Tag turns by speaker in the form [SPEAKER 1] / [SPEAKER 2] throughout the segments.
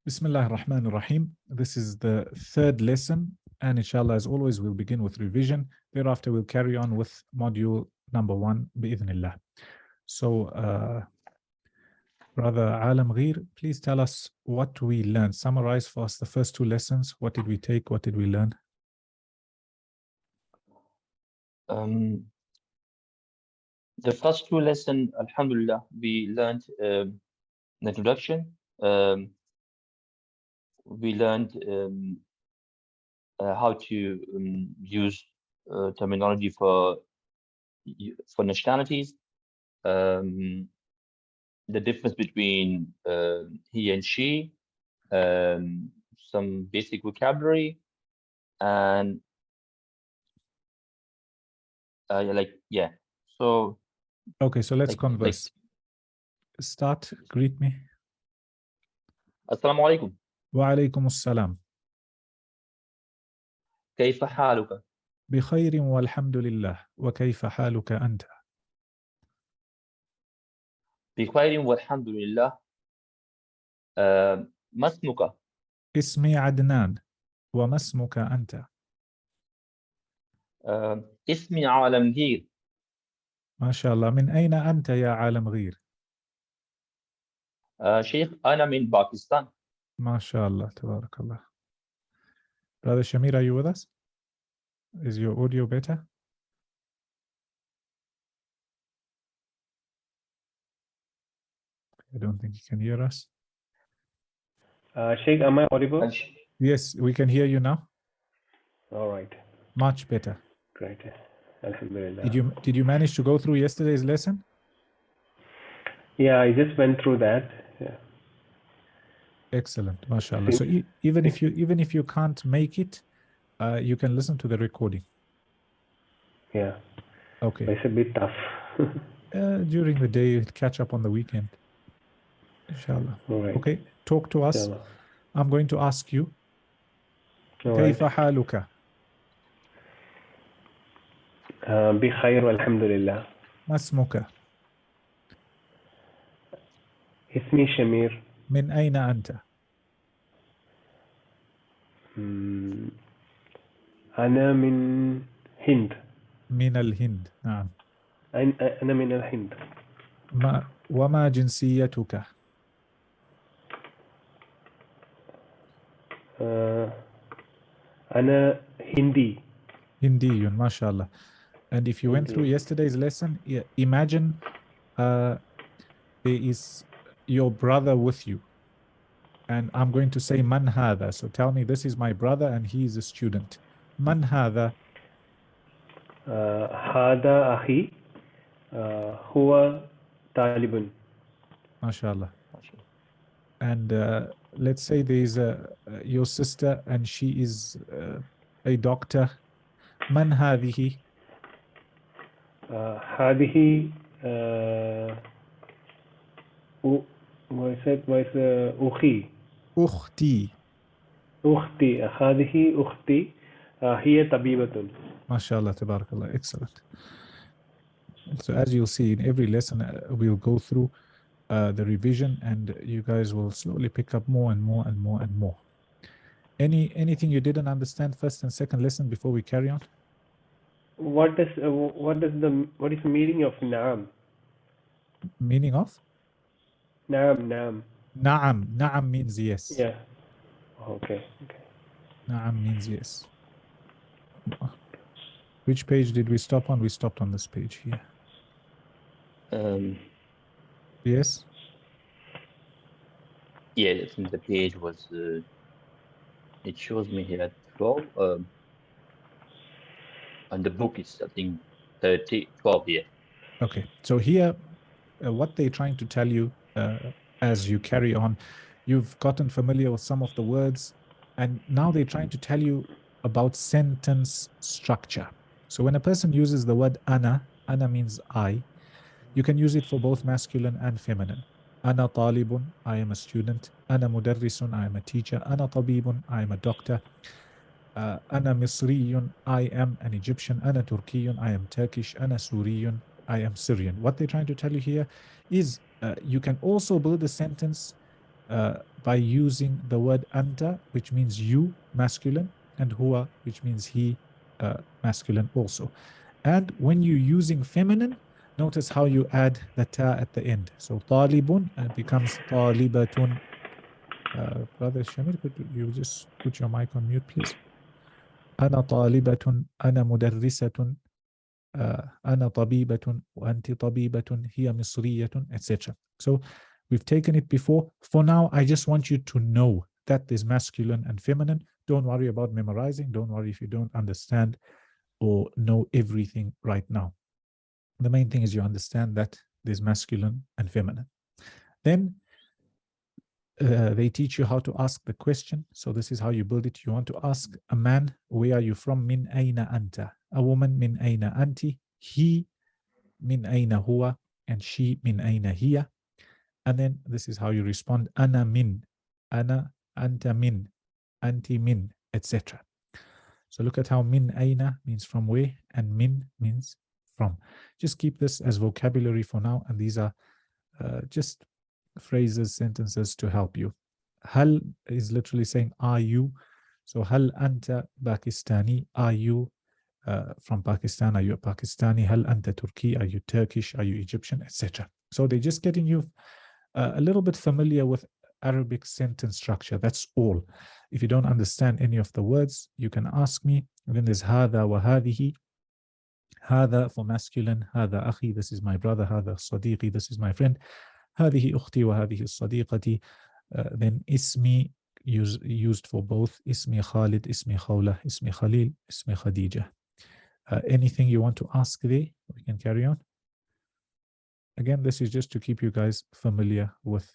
[SPEAKER 1] Bismillah ar-Rahman ar-Rahim. This is the third lesson, and inshallah, as always, we'll begin with revision. Thereafter, we'll carry on with module number 1, bi'idhnillah. So, Brother Alam Gheer, please tell us what we learned. Summarize for us the first two lessons. What did we take? What did we learn?
[SPEAKER 2] The first two lessons, Alhamdulillah, we learned an introduction. We learned how to use terminology for nationalities, the difference between he and she, some basic vocabulary, and so
[SPEAKER 1] okay, so let's converse. Start, greet me.
[SPEAKER 2] Assalamu alaikum.
[SPEAKER 1] Wa alaykum assalam.
[SPEAKER 2] كيف حالك؟
[SPEAKER 1] بخير والحمد لله. وكيف حالك أنت؟
[SPEAKER 2] بخير والحمد لله. ما اسمك؟
[SPEAKER 1] اسمي عدنان. وما اسمك أنت؟
[SPEAKER 2] اسمي عالم غير.
[SPEAKER 1] ما شاء الله. من أين أنت يا عالم غير؟
[SPEAKER 2] شيخ أنا من باكستان.
[SPEAKER 1] ما شاء الله. تبارك الله. Brother Shamir, are you with us? Is your audio better? I don't think you can hear us.
[SPEAKER 3] Sheikh, am I audible?
[SPEAKER 1] Yes, we can hear you now.
[SPEAKER 3] All right.
[SPEAKER 1] Much better.
[SPEAKER 3] Great. Alhamdulillah.
[SPEAKER 1] Did you manage to go through yesterday's lesson?
[SPEAKER 3] Yeah, I just went through that. Yeah.
[SPEAKER 1] Excellent, mashallah. So even if you can't make it, you can listen to the recording.
[SPEAKER 3] Yeah.
[SPEAKER 1] Okay.
[SPEAKER 3] It's a bit tough.
[SPEAKER 1] During the day, catch up on the weekend. Inshallah.
[SPEAKER 3] All right.
[SPEAKER 1] Okay, talk to us.
[SPEAKER 3] Inshallah.
[SPEAKER 1] I'm going to ask you.
[SPEAKER 3] All
[SPEAKER 1] كيف حالك؟
[SPEAKER 3] بخير والحمد لله.
[SPEAKER 1] ما اسمك؟
[SPEAKER 3] اسمي شمير.
[SPEAKER 1] من أين أنت؟
[SPEAKER 3] أنا من هند.
[SPEAKER 1] من الهند. نعم.
[SPEAKER 3] أنا من الهند.
[SPEAKER 1] وما جنسيتك؟
[SPEAKER 3] أنا هندي.
[SPEAKER 1] Hindi, mashallah. And if you went through yesterday's lesson, imagine there is your brother with you. And I'm going to say man hadha. So tell me, this is my brother and he is a student. Man hadha?
[SPEAKER 3] هذا أخي. هو طالب.
[SPEAKER 1] MashaAllah. And let's say there is your sister and she is a doctor. Man هذه?
[SPEAKER 3] هذه أخي.
[SPEAKER 1] أختي.
[SPEAKER 3] هذه أختي. هي طبيبة.
[SPEAKER 1] MashaAllah, tabarakallah. Excellent. So as you'll see in every lesson, we'll go through the revision and you guys will slowly pick up more and more and more and more. Anything you didn't understand first and second lesson before we carry on?
[SPEAKER 3] What is the meaning of naam?
[SPEAKER 1] Meaning of?
[SPEAKER 3] Naam.
[SPEAKER 1] Naam means yes.
[SPEAKER 3] Yeah. Okay.
[SPEAKER 1] Naam means yes. Which page did we stop on? We stopped on this page here. Yes?
[SPEAKER 2] Yeah, I think the page was, it shows me here 12, and the book is, I think, 12 here.
[SPEAKER 1] Okay, so here, what they're trying to tell you as you carry on, you've gotten familiar with some of the words, and now they're trying to tell you about sentence structure. So when a person uses the word ana means I. You can use it for both masculine and feminine. Ana talibun, I am a student. Ana mudarrisun, I am a teacher. Ana tabibun, I am a doctor. Ana misriyun, I am an Egyptian. Ana turkiyun, I am Turkish. Ana suriyun, I am Syrian. What they're trying to tell you here is you can also build a sentence by using the word anta, which means you, masculine, and huwa, which means he, masculine also. And when you're using feminine, notice how you add the ta at the end. So talibun becomes talibatun. Brother Shamir, could you just put your mic on mute, please? أنا طالبة, أنا مدرسة, أنا طبيبة, وأنت طبيبة, هي مصرية, etc. So we've taken it before. For now, I just want you to know that there's masculine and feminine. Don't worry about memorizing. Don't worry if you don't understand or know everything right now. The main thing is you understand that there's masculine and feminine. Then they teach you how to ask the question. So this is how you build it. You want to ask a man, where are you from? Min aina anta. A woman, min aina anti. He, min aina huwa. And she, min aina hiya. And then this is how you respond. Ana min. Ana, anta min. Anti min, etc. So look at how min aina means from where, and min means from. Just keep this as vocabulary for now, and these are just phrases, sentences to help you. Hal is literally saying, are you? So hal anta Pakistani? Are you from Pakistan? Are you a Pakistani? Hal anta Turki? Are you Turkish? Are you Egyptian? Etc. So they're just getting you a little bit familiar with Arabic sentence structure. That's all. If you don't understand any of the words, you can ask me. And then there's hada wa hadihi. Hada for masculine. Hada akhi, this is my brother. Hada sadiqi, this is my friend. هذه أختي وهذه صديقتي. Then ismi used for both. Ismi Khalid, ismi Khawla, ismi Khalil, ismi Khadija. Anything you want to ask there? We can carry on. Again, this is just to keep you guys familiar with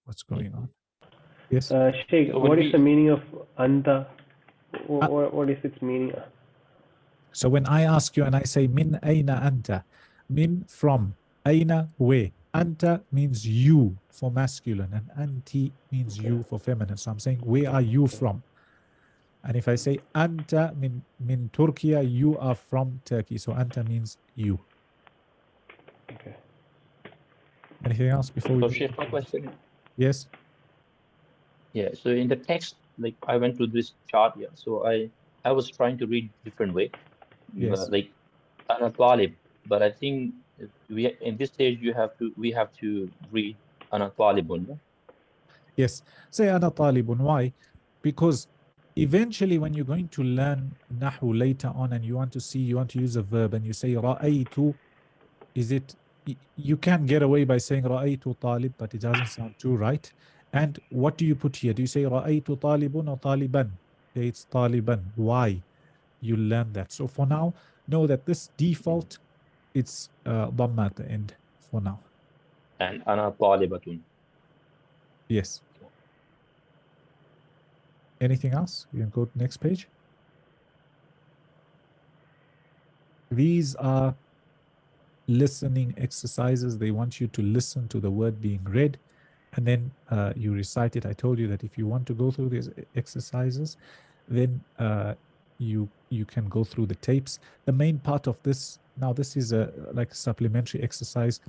[SPEAKER 1] what's going on. Yes?
[SPEAKER 3] Sheikh,
[SPEAKER 2] So
[SPEAKER 3] what is the meaning of anta? What is its meaning?
[SPEAKER 1] So when I ask you and I say min aina anta, min from, aina where, anta means you for masculine, and anti means you for feminine. So I'm saying, where are you from? And if I say anta min Turkey, you are from Turkey. So anta means you.
[SPEAKER 3] Okay.
[SPEAKER 1] Anything else before we
[SPEAKER 2] So
[SPEAKER 1] go?
[SPEAKER 2] Sheikh, my question.
[SPEAKER 1] Yes.
[SPEAKER 2] Yeah. So in the text, like I went to this chart. Yeah. So I was trying to read different way.
[SPEAKER 1] Yes.
[SPEAKER 2] Like ana talib, but I think we in this stage we have to read ana talibun. Yeah?
[SPEAKER 1] Yes. Say ana talibun. Why? Because eventually when you're going to learn nahu later on and you want to use a verb and you say ra'aytu, is it, you can get away by saying ra'aytu talib, but it doesn't sound true, right? And what do you put here? Do you say ra'aytu talibun or taliban? It's taliban. Why? You learn that. So for now, know that this default, it's dhamma at the end for now.
[SPEAKER 2] And ana talibatun.
[SPEAKER 1] Yes. Anything else? You can go to the next page. These are listening exercises. They want you to listen to the word being read, and then you recite it. I told you that if you want to go through these exercises, then you can go through the tapes. The main part of this, now this is like a supplementary exercise,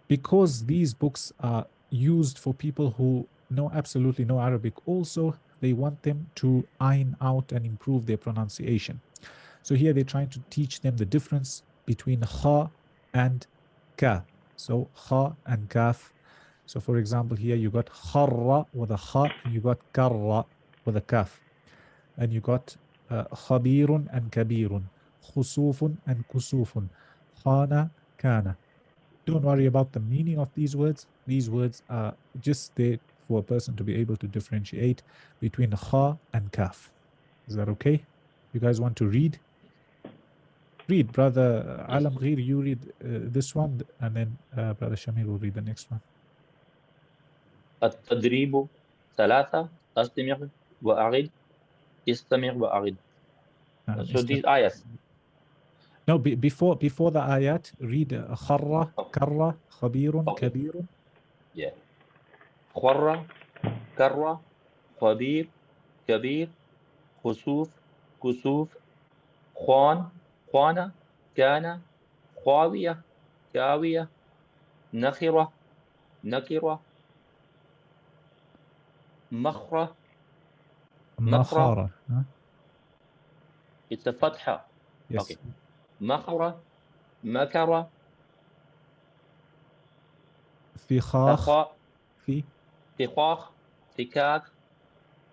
[SPEAKER 1] because these books are used for people who know absolutely no Arabic. Also, they want them to iron out and improve their pronunciation. So here they're trying to teach them the difference between kha and ka. So kha and kaf. So for example, here you got kharra with a kha, and you got karra with a kaf. And you got khabirun and kabirun, khusufun and kusufun, khana, kana. Don't worry about the meaning of these words. These words are just there for a person to be able to differentiate between kha and kaf. Is that okay? You guys want to read? Read, Brother Alam Gheer, you read this one, and then Brother Shamir will read the next one.
[SPEAKER 2] التدريب ثلاثة أستمر وأعد استمر وأعد. So these ayahs.
[SPEAKER 1] No, before the ayat, read kharra, karra, khabirun,
[SPEAKER 2] Okay.
[SPEAKER 1] kabirun.
[SPEAKER 2] Yeah. خرة كرة خبير كبير خسوف كسوف خوان خوانة كان خاوية كاوية نخرة نكرة. مخرة.
[SPEAKER 1] Makhara. Huh?
[SPEAKER 2] It's a fatha.
[SPEAKER 1] Yes.
[SPEAKER 2] Okay. مخرة. مكرة.
[SPEAKER 1] Fikhakh.
[SPEAKER 2] فخاء.
[SPEAKER 1] Fi.
[SPEAKER 2] فخاخ. فكاك.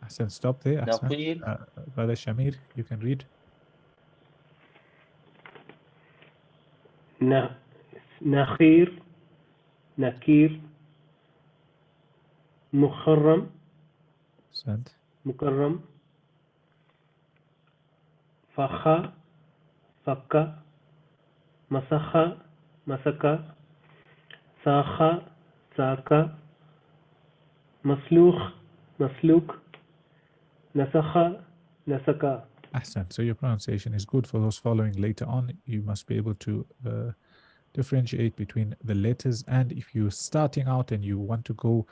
[SPEAKER 1] Ahsan, stop there. Ahsan.
[SPEAKER 2] نقيل.
[SPEAKER 1] Brother Shamir, you can read.
[SPEAKER 3] نخير نكير مخرم
[SPEAKER 1] Ahsan.
[SPEAKER 3] مكرم فخا فكا مسخا مسكا ساخا ساكا مسلوخ مسلوك نسخا نسكا.
[SPEAKER 1] Ahsan. So your pronunciation is good. For those following later on, you must be able to differentiate between the letters. And if you're starting out and you want to go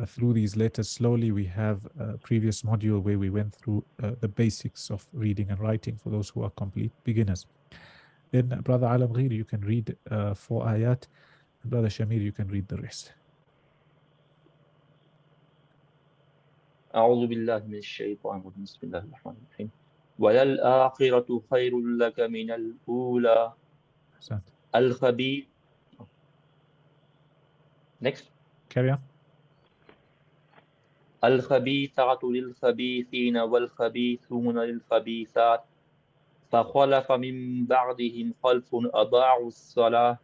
[SPEAKER 1] through these letters slowly, we have a previous module where we went through the basics of reading and writing for those who are complete beginners. Then Brother Alam Ghir, you can read 4 ayat. And Brother Shamir, you can read the rest.
[SPEAKER 2] أعوذ بالله من الشيطان الرجيم. بسم الله الرحمن الرحيم. وللآخرة خير لك من الأولى.
[SPEAKER 1] Ahsan.
[SPEAKER 2] الخبيث. Next.
[SPEAKER 1] Carry on.
[SPEAKER 2] الخبيثات للخبيثين والخبيثون للخبيثات فخلف من بعدهم خلف أضاعوا الصلاة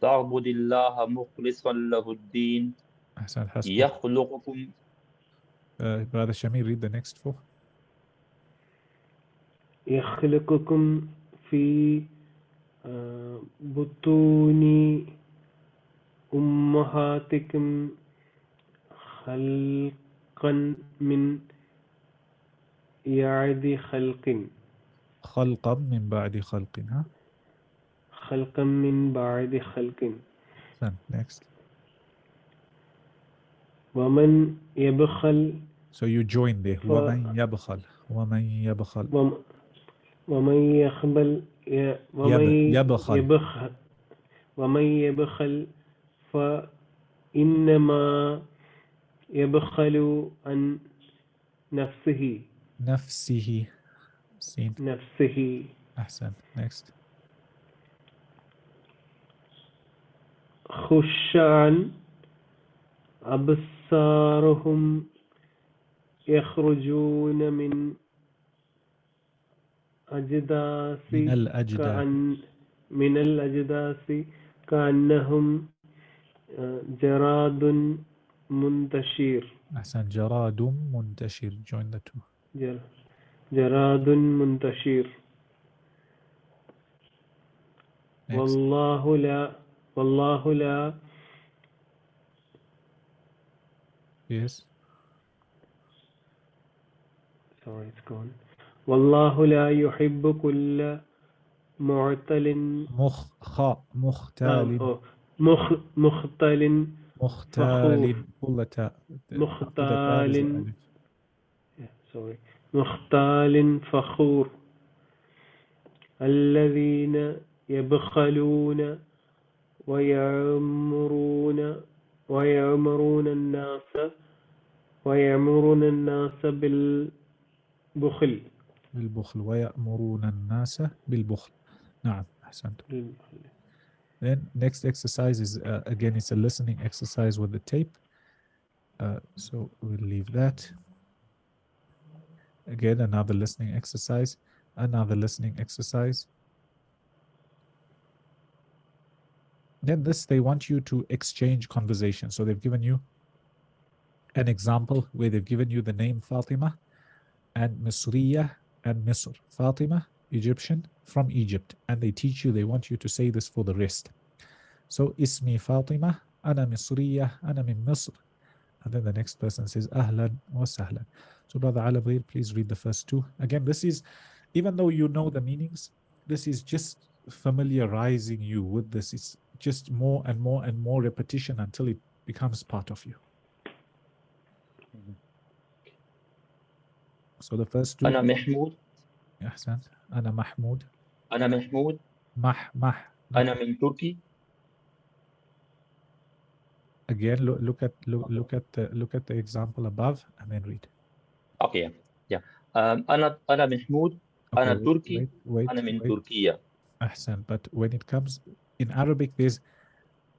[SPEAKER 2] فاعبد الله مخلصا له الدين
[SPEAKER 1] Ahsan. Hasbuk.
[SPEAKER 2] يخلقكم.
[SPEAKER 1] Brother Shamir, read the next 4.
[SPEAKER 3] يخلقكم في بطون أمهاتكم خلقا من يعد خلق
[SPEAKER 1] خلقا من بعد خلق. Huh?
[SPEAKER 3] خلقا من بعد خلق.
[SPEAKER 1] Ahsan. Next.
[SPEAKER 3] ومن يبخل
[SPEAKER 1] So you join there. ومن يبخل. ومن يبخل.
[SPEAKER 3] ومن يخبل
[SPEAKER 1] يبخل.
[SPEAKER 3] ومن يبخل فإنما يبخل عن نفسه.
[SPEAKER 1] نفسه. Seen.
[SPEAKER 3] نفسه.
[SPEAKER 1] Ahsan. Next.
[SPEAKER 3] خشعا أبصارهم يخرجون من أجداث من الأجداث كأنهم جراد منتشر.
[SPEAKER 1] أحسن. جراد منتشر. Join the two.
[SPEAKER 3] جراد منتشر.
[SPEAKER 1] Next.
[SPEAKER 3] والله لا
[SPEAKER 1] Yes.
[SPEAKER 3] Sorry, it's gone. والله لا يحب كل معتل
[SPEAKER 1] مختال.
[SPEAKER 3] مختال
[SPEAKER 1] مختال.
[SPEAKER 3] مختال. Sorry. مختال فخور. الذين يبخلون ويأمرون الناس بالبخل.
[SPEAKER 1] ويأمرون الناس بالبخل. نعم. أحسنت. Then next exercise is again it's a listening exercise with the tape. So we'll leave that. Again another listening exercise. Another listening exercise. Then this, they want you to exchange conversation. So they've given you an example where they've given you the name Fatima and Misriya and Misr. Fatima, Egyptian, from Egypt. And they teach you, they want you to say this for the rest. So, Ismi Fatima, Ana Misriya, Ana min Misr. And then the next person says, Ahlan wa Sahlan. So, Brother Alabir, please read the first two. Again, this is, even though you know the meanings, this is just familiarizing you with this. It's just more and more and more repetition until it becomes part of you. So the first two.
[SPEAKER 2] أنا محمود.
[SPEAKER 1] أحسن. أنا محمود.
[SPEAKER 2] أنا محمود.
[SPEAKER 1] مح.
[SPEAKER 2] أنا من تركي.
[SPEAKER 1] Again, look at the example above and then read.
[SPEAKER 2] Okay, yeah. أنا محمود.
[SPEAKER 1] Okay,
[SPEAKER 2] أنا تركي. أنا من
[SPEAKER 1] wait.
[SPEAKER 2] تركيا.
[SPEAKER 1] Ahsan. But when it comes in Arabic, there's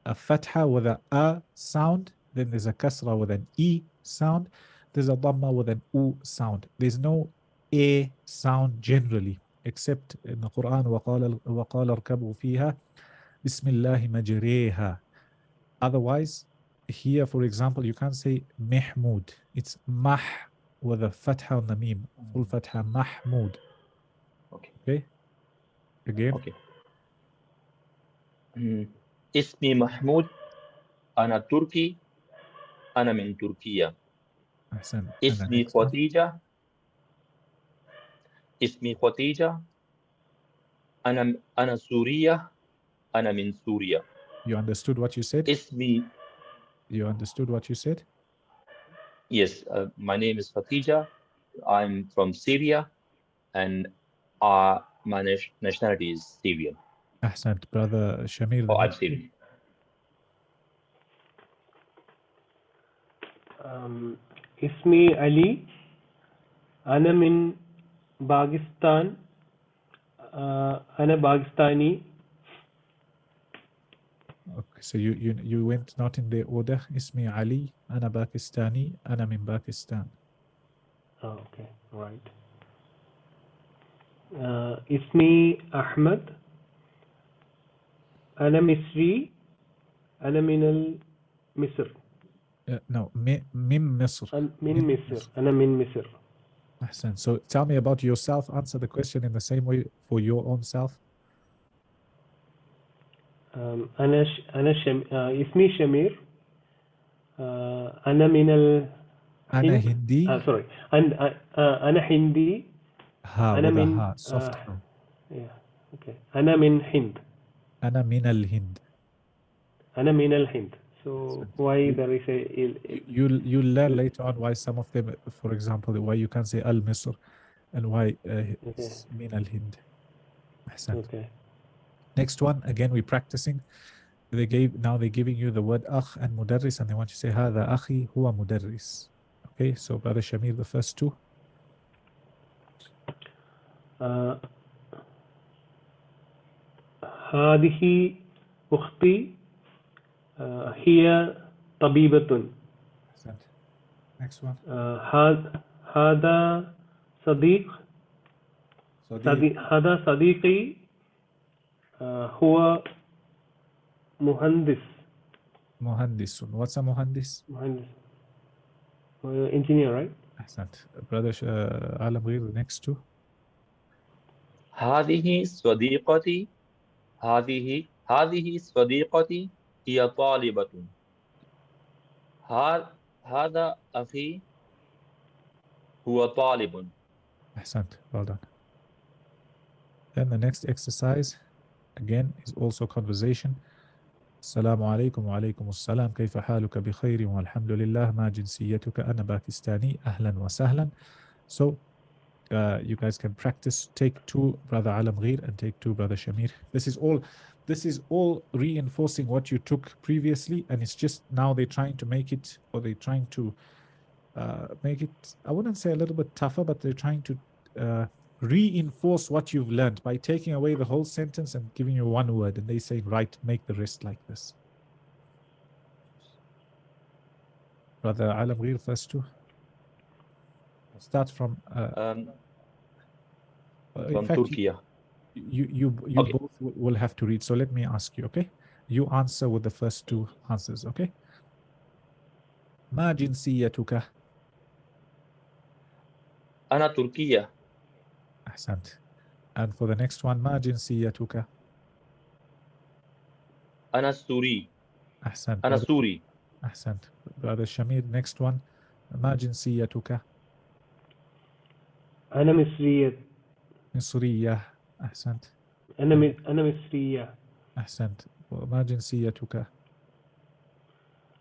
[SPEAKER 1] a fatha with a sound, then there's a kasra with an e sound, there's a dhamma with an u sound. There's no a sound generally, except in the Quran, وقال اركبوا فيها بسم الله مجريها. Otherwise, here, for example, you can't say Mahmud. It's Mah with a fatha on the meme, full fatha, Mahmud. Okay? Again?
[SPEAKER 2] Okay. اسمي محمود. أنا تركي. أنا من تركيا.
[SPEAKER 1] Ahsan.
[SPEAKER 2] اسمي خديجة. اسمي خديجة. أنا سورية. أنا من سوريا.
[SPEAKER 1] You understood what you said?
[SPEAKER 2] اسمي.
[SPEAKER 1] You understood what you said?
[SPEAKER 2] Yes, my name is Khadija. I'm from Syria, and my nationality is Syrian.
[SPEAKER 1] Ahsan, brother Shamir.
[SPEAKER 2] Oh, I'm Syrian.
[SPEAKER 3] اسمي علي. أنا من باكستان. أنا باكستاني.
[SPEAKER 1] Okay, so you went not in the order. Ismi Ali, Ana Pakistani, Ana min Pakistan.
[SPEAKER 3] Oh, okay, right. اسمي أحمد. أنا مصري. أنا من مصر.
[SPEAKER 1] No, Mim Misr.
[SPEAKER 3] من مصر. أنا من مصر.
[SPEAKER 1] Ahsan. So tell me about yourself. Answer the question in the same way for your own self.
[SPEAKER 3] أنا اسمي شمير. أنا من
[SPEAKER 1] أنا
[SPEAKER 3] الهند.
[SPEAKER 1] هندي.
[SPEAKER 3] sorry. أنا هندي.
[SPEAKER 1] Ha
[SPEAKER 3] أنا
[SPEAKER 1] with a
[SPEAKER 3] من
[SPEAKER 1] ha, soft ha.
[SPEAKER 3] yeah, okay. أنا من هند.
[SPEAKER 1] أنا من الهند.
[SPEAKER 3] أنا من الهند. So why there is a
[SPEAKER 1] you'll learn later on why some of them, for example, why you can say Al Misr and why it's min al Hind.
[SPEAKER 3] Okay.
[SPEAKER 1] Next one, again we're practicing. Now they're giving you the word akh and mudarris, and they want you to say هذا أخي هو مدرس. Okay, so brother Shamir, the first two.
[SPEAKER 3] هذه أختي. هي طبيبة.
[SPEAKER 1] Next one.
[SPEAKER 3] هذا هذا صديقي. هو مهندس.
[SPEAKER 1] مهندس. What's a muhandis?
[SPEAKER 3] مهندس. Engineer, right?
[SPEAKER 1] أحسنت. Brother Alam Ghair, the next two.
[SPEAKER 2] هذه صديقتي. هذه صديقتي. هي طالبة. هذا أخي. هو طالب.
[SPEAKER 1] أحسنت. Well done. Then the next exercise, again, is also conversation. السلام عليكم وعليكم السلام كيف حالك بخير والحمد لله ما جنسيتك أنا باكستاني أهلا وسهلا. So you guys can practice. Take two, brother Alam Ghair, and take two, brother Shamir. This is all reinforcing what you took previously, and it's just now they're trying to make it, or they're trying to make it, I wouldn't say a little bit tougher, but they're trying to reinforce what you've learned by taking away the whole sentence and giving you one word, and they say, right, make the rest like this. Brother Alam Ghair, first two. Start from in fact,
[SPEAKER 2] Turkey.
[SPEAKER 1] You
[SPEAKER 2] Okay.
[SPEAKER 1] both will have to read. So let me ask you, okay? You answer with the first two answers, okay? ما جنسيتك؟
[SPEAKER 2] أنا تركية.
[SPEAKER 1] أحسنت. And for the next one, ما جنسيتك؟
[SPEAKER 2] أنا سوري.
[SPEAKER 1] أحسنت.
[SPEAKER 2] أنا سوري.
[SPEAKER 1] أحسنت. Brother Shamir, next one, ما جنسيتك؟
[SPEAKER 3] أنا مصرية.
[SPEAKER 1] مصرية. أحسنت.
[SPEAKER 3] أنا مصرية.
[SPEAKER 1] أحسنت. ما جنسيتك؟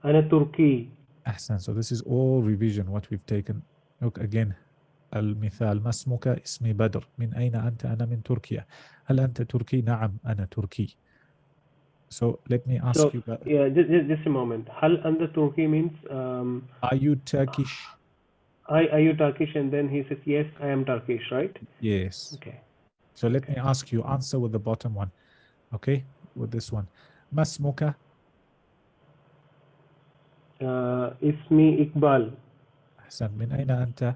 [SPEAKER 3] أنا تركي.
[SPEAKER 1] أحسنت. So this is all revision what we've taken. Look again. المثال ما اسمك؟ اسمي بدر. من أين أنت؟ أنا من تركيا. هل أنت تركي؟ نعم أنا تركي. So let me ask
[SPEAKER 3] So
[SPEAKER 1] you,
[SPEAKER 3] yeah, just a moment. Hal anta Turki means
[SPEAKER 1] are you Turkish?
[SPEAKER 3] are you Turkish? And then he says yes, I am Turkish, right?
[SPEAKER 1] Yes.
[SPEAKER 3] Okay.
[SPEAKER 1] So let me ask you, answer with the bottom one. Okay, with this one. Masmuka?
[SPEAKER 3] Ismi Iqbal.
[SPEAKER 1] أحسن. من أين أنت؟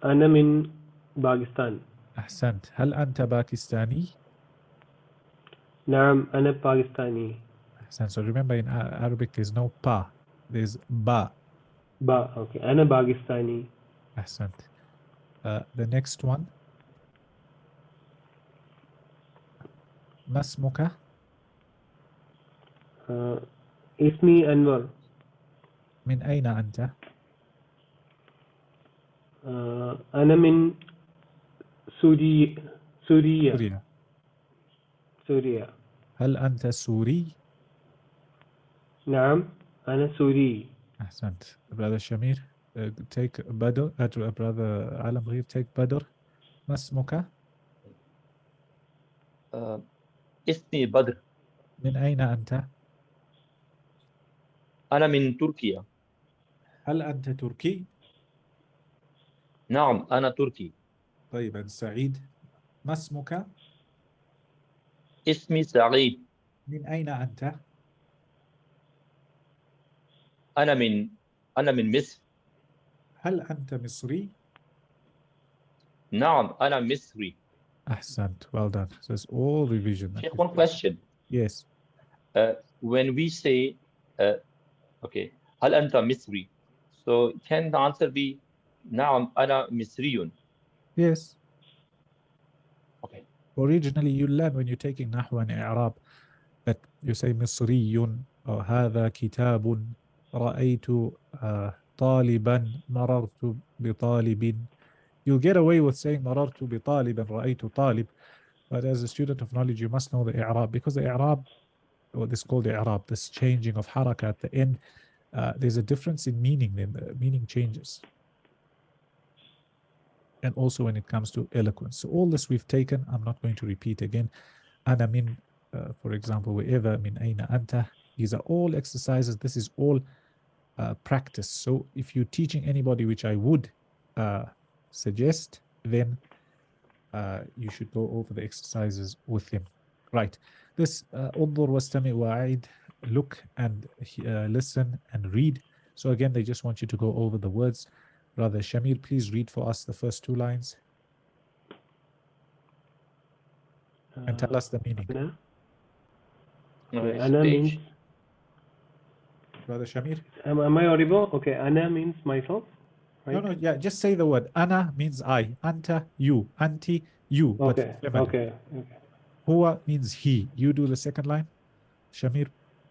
[SPEAKER 3] أنا من باكستان.
[SPEAKER 1] أحسنت. هل أنت باكستاني؟
[SPEAKER 3] نعم أنا باكستاني.
[SPEAKER 1] أحسنت. So remember in Arabic there's no pa, there's ba.
[SPEAKER 3] Okay. أنا باكستاني.
[SPEAKER 1] أحسنت. The next one. مسمك؟
[SPEAKER 3] اسمي أنور.
[SPEAKER 1] من أين أنت؟
[SPEAKER 3] أنا من سوريا.
[SPEAKER 1] سوريا.
[SPEAKER 3] سوريا.
[SPEAKER 1] هل أنت سوري؟
[SPEAKER 3] نعم أنا سوري.
[SPEAKER 1] أحسنت. Brother Shamir, take Badr. Brother Alam Gheer, take Badr. ما اسمك؟
[SPEAKER 2] اسمي بدر.
[SPEAKER 1] من أين أنت؟
[SPEAKER 2] أنا من تركيا.
[SPEAKER 1] هل أنت تركي؟
[SPEAKER 2] نعم أنا تركي.
[SPEAKER 1] طيب سعيد، ما اسمك؟
[SPEAKER 2] اسمي سعيد.
[SPEAKER 1] من أين أنت؟
[SPEAKER 2] أنا من مصر.
[SPEAKER 1] هل أنت مصري؟
[SPEAKER 2] نعم أنا مصري.
[SPEAKER 1] أحسنت. Well done. So it's all revision.
[SPEAKER 2] Sheikh, one question.
[SPEAKER 1] Yes.
[SPEAKER 2] When we say okay هل أنت مصري, so can the answer be نعم أنا مصري?
[SPEAKER 1] Yes.
[SPEAKER 2] Okay.
[SPEAKER 1] Originally you learn when you're taking نحو and إعراب that you say مصري or هذا كتاب رأيت طالبا مررت بطالب. You'll get away with saying مررت بطالب رأيت طالب, but as a student of knowledge you must know the إعراب, because the إعراب, what is called the إعراب, this changing of حركة at the end, there's a difference in meaning, then the meaning changes. And also when it comes to eloquence. So all this we've taken, I'm not going to repeat again. أنا من, for example, wherever, من أين أنت, these are all exercises. This is all practice. So if you're teaching anybody, which I would suggest, then you should go over the exercises with him. Right. This انظر واستمع وأعد, look and listen and read. So again, they just want you to go over the words. Brother Shamir, please read for us the first two lines and tell us the meaning.
[SPEAKER 3] Okay, Ana means.
[SPEAKER 1] Brother Shamir?
[SPEAKER 3] Am I audible? Okay, Ana means myself. Right?
[SPEAKER 1] No, yeah, just say the word. Ana means I. Anta, you. Anti, you.
[SPEAKER 3] Okay,
[SPEAKER 1] but
[SPEAKER 3] okay.
[SPEAKER 1] Huwa means he. You do the second line. Shamir,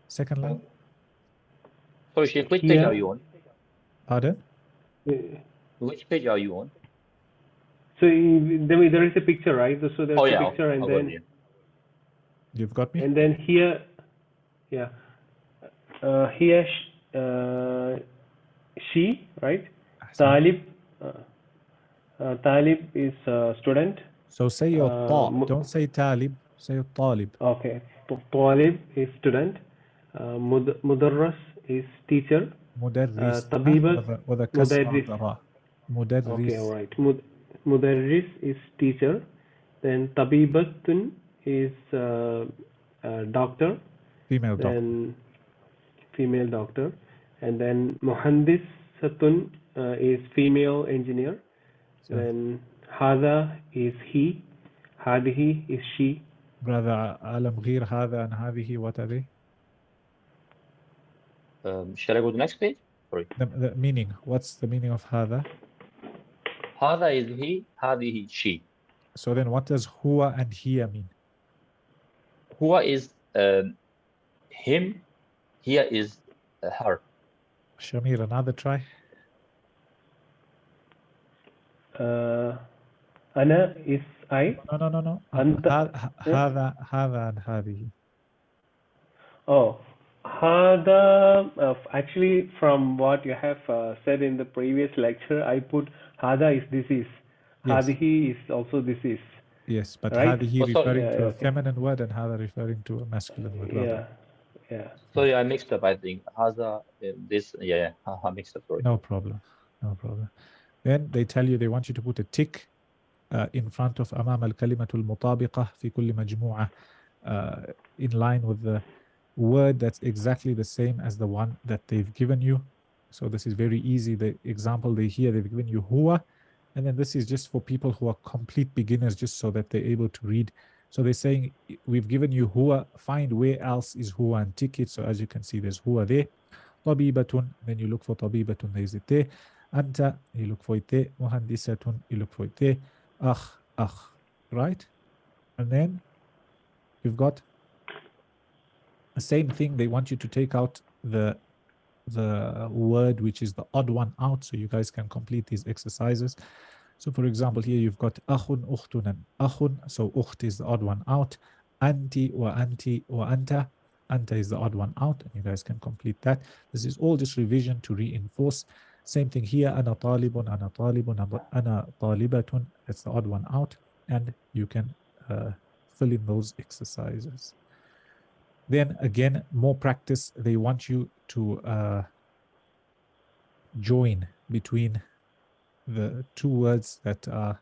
[SPEAKER 1] second line.
[SPEAKER 2] Sorry, Sheikh, which page are you on?
[SPEAKER 1] Pardon?
[SPEAKER 2] Which page are you on?
[SPEAKER 3] So there is a picture, right? So there's a picture, and then
[SPEAKER 1] you've got me.
[SPEAKER 3] And then here, yeah, here she, right? Talib. Talib is student.
[SPEAKER 1] So say your don't say talib, say your talib.
[SPEAKER 3] Okay, talib is student. Mudarras is teacher.
[SPEAKER 1] Mudarris.
[SPEAKER 3] Tabibat.
[SPEAKER 1] with a kasra. Mudarris.
[SPEAKER 3] Okay, all right. Mudarris is teacher. Then tabibatun is doctor.
[SPEAKER 1] Female doctor.
[SPEAKER 3] Then female doctor. And then muhandisatun is female engineer. Then hada is he. Hadihi is she.
[SPEAKER 1] Brother Alam Gheer, hada and hadihi, what are they?
[SPEAKER 2] Shall I go to the next page? Sorry.
[SPEAKER 1] The meaning. What's the meaning of hada?
[SPEAKER 2] Hada is he, hadihi she.
[SPEAKER 1] So then what does huwa and hiya mean?
[SPEAKER 2] Huwa is him, here is her.
[SPEAKER 1] Shamir, another try.
[SPEAKER 3] Ana is I.
[SPEAKER 1] No. Hada and hadihi.
[SPEAKER 3] Oh, hada. Actually, from what you have said in the previous lecture, I put hada is this is.
[SPEAKER 1] Yes.
[SPEAKER 3] Hadihi is also this is.
[SPEAKER 1] Yes, but
[SPEAKER 3] right?
[SPEAKER 1] هذه
[SPEAKER 2] Oh, sorry.
[SPEAKER 1] referring to a
[SPEAKER 3] Okay.
[SPEAKER 1] feminine word and هذا referring to a masculine word.
[SPEAKER 3] Yeah, yeah.
[SPEAKER 2] Sorry, I mixed up, I think. Haza, this, yeah, I mixed up, sorry.
[SPEAKER 1] No problem. No problem. Then they tell you they want you to put a tick in front of أمام الكلمة المطابقة في كل مجموعة in line with the word that's exactly the same as the one that they've given you. So this is very easy. The example they've given you huwa, and then this is just for people who are complete beginners, just so that they're able to read. So they're saying, we've given you huwa, find where else is huwa and tick it. So as you can see, there's huwa there. طبيبة, then you look for طبيبة, there's it there. Anta, you look for it there. Muhandisatun, you look for it there. Akh, right? And then you've got the same thing. They want you to take out the word which is the odd one out, so you guys can complete these exercises. So for example, here you've got akhun, ukhtun, and akhun. So ukht is the odd one out. Anti wa anta. Anta is the odd one out, and you guys can complete that. This is all just revision to reinforce. Same thing here. Ana talibun, ana talibun, ana talibatun. That's the odd one out, and you can fill in those exercises. Then again, more practice. They want you to join between the two words that are,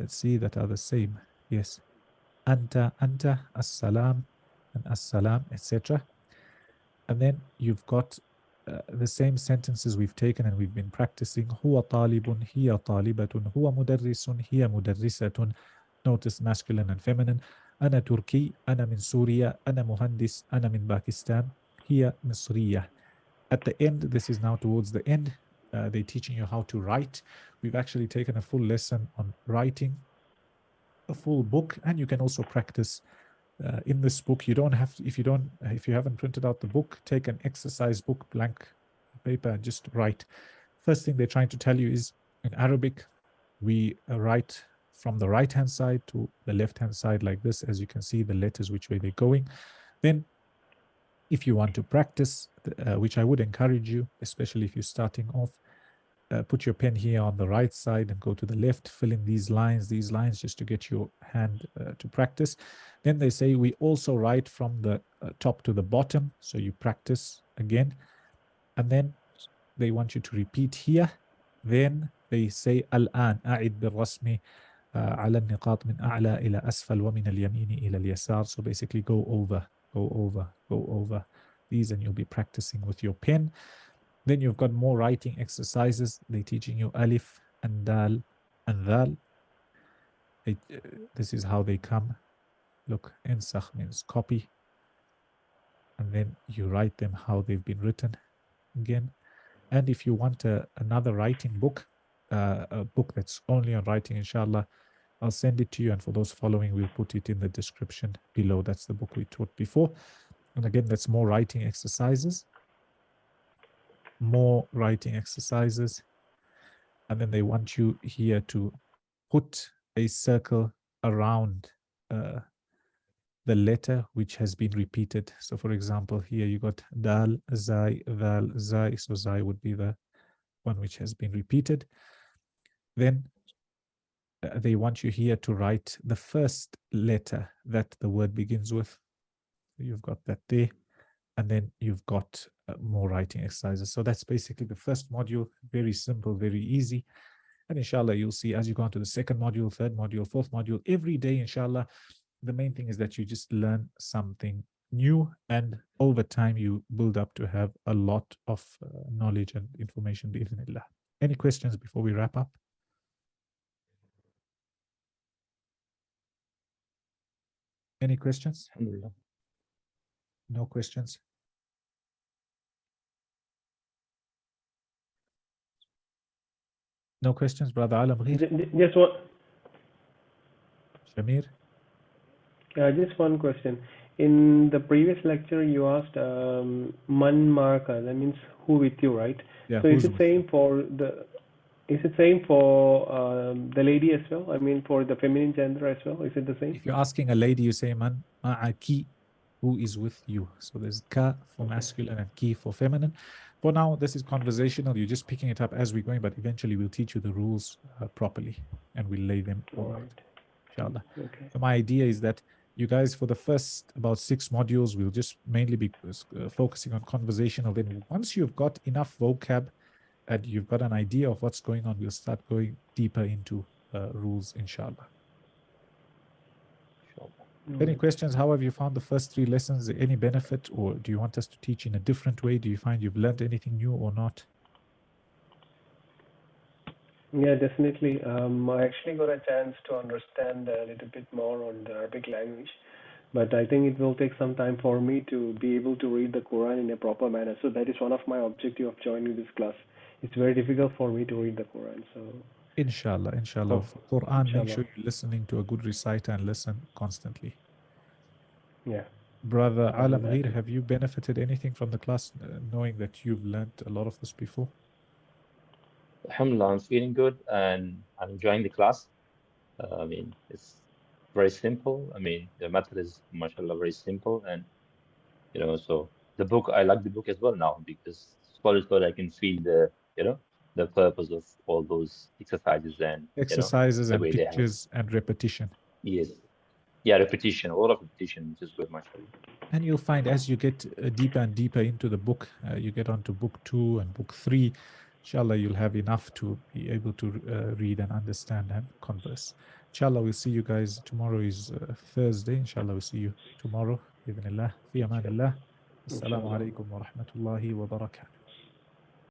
[SPEAKER 1] let's see, that are the same. Yes. Anta, as-salam, and as-salam, etc. And then you've got the same sentences we've taken and we've been practicing. Huwa talibun, hiya talibatun, huwa mudarrisun, hiya mudarrisatun. Notice masculine and feminine. Ana Turki, ana min Surya, ana muhandis, ana min Pakistan, hiya misriya. At the end, this is now towards the end, they're teaching you how to write. We've actually taken a full lesson on writing, a full book, and you can also practice in this book. You don't have to, if you haven't printed out the book, take an exercise book, blank paper, and just write. First thing they're trying to tell you is, in Arabic, we write from the right hand side to the left hand side like this. As you can see, the letters, which way they're going. Then if you want to practice, which I would encourage you, especially if you're starting off, put your pen here on the right side and go to the left, fill in these lines just to get your hand to practice. Then they say we also write from the top to the bottom, so you practice again. And then they want you to repeat here. Then they say الآن أعد بالرسم على النقاط من أعلى إلى أسفل ومن اليمين إلى اليسار. So basically go over these, and you'll be practicing with your pen. Then you've got more writing exercises. They're teaching you alif and dal and dal. This is how they come. Look, insakh means copy. And then you write them how they've been written again. And if you want another writing book, a book that's only on writing, inshallah, I'll send it to you. And for those following, we'll put it in the description below. That's the book we taught before. And again, that's more writing exercises. More writing exercises. And then they want you here to put a circle around the letter which has been repeated. So for example, here you got dal, zai, dal, zai. So zai would be the one which has been repeated. Then they want you here to write the first letter that the word begins with. You've got that there. And then you've got more writing exercises. So that's basically the first module. Very simple, very easy. And inshallah, you'll see as you go on to the second module, third module, fourth module, every day, inshallah, the main thing is that you just learn something new, and over time you build up to have a lot of knowledge and information, bi'idhnillah. Any questions before we wrap up? Any questions? No questions? No questions, Brother Alam Gheer?
[SPEAKER 3] Just one.
[SPEAKER 1] Shamir?
[SPEAKER 3] Just one question. In the previous lecture, you asked man marka. That means who with you, right?
[SPEAKER 1] Yeah,
[SPEAKER 3] So is it same for the? Is it same for the lady as well? I mean, for the feminine gender as well? Is it the same?
[SPEAKER 1] If you're asking a lady, you say man ma'aki, who is with you. So there's ka for masculine and ki for feminine. For now, this is conversational. You're just picking it up as we're going, but eventually we'll teach you the rules properly, and we'll lay them all out. inshallah.
[SPEAKER 3] Okay.
[SPEAKER 1] So my idea is that you guys, for the first about 6 modules, we'll just mainly be focusing on conversational. Then once you've got enough vocab and you've got an idea of what's going on, we'll start going deeper into rules, inshallah. Any questions? How have you found the first 3 lessons? Any benefit, or do you want us to teach in a different way? Do you find you've learned anything new or not?
[SPEAKER 3] Yeah, definitely. I actually got a chance to understand a little bit more on the Arabic language, but I think it will take some time for me to be able to read the Quran in a proper manner. So that is one of my objective of joining this class. It's very difficult for me to read the Quran. So
[SPEAKER 1] Inshallah, inshallah.
[SPEAKER 3] hope,
[SPEAKER 1] For Quran, make
[SPEAKER 3] inshallah.
[SPEAKER 1] sure you're listening to a good reciter and listen constantly.
[SPEAKER 3] Yeah,
[SPEAKER 1] Brother
[SPEAKER 3] I'll do
[SPEAKER 1] Alam
[SPEAKER 3] that.
[SPEAKER 1] Gheer, have you benefited anything from the class, knowing that you've learned a lot of this before?
[SPEAKER 2] Alhamdulillah, I'm feeling good and I'm enjoying the class. I mean, it's very simple. I mean, the matter is, mashallah, very simple. And, so the book, I like the book as well now because slowly I can feel the purpose of all those exercises and,
[SPEAKER 1] Exercises
[SPEAKER 2] the
[SPEAKER 1] and
[SPEAKER 2] way they have.
[SPEAKER 1] pictures and repetition.
[SPEAKER 2] Yes. Yeah, repetition, a lot of repetition, which is good, mashallah.
[SPEAKER 1] And you'll find as you get deeper and deeper into the book, you get onto book 2 and book 3, inshallah, you'll have enough to be able to read and understand and converse. Inshallah, we'll see you guys. Tomorrow is Thursday. Inshallah, we'll see you tomorrow. Ibn Allah. Fi amanillah. Assalamu
[SPEAKER 3] Inshallah.
[SPEAKER 1] alaikum wa rahmatullahi wa barakatuh.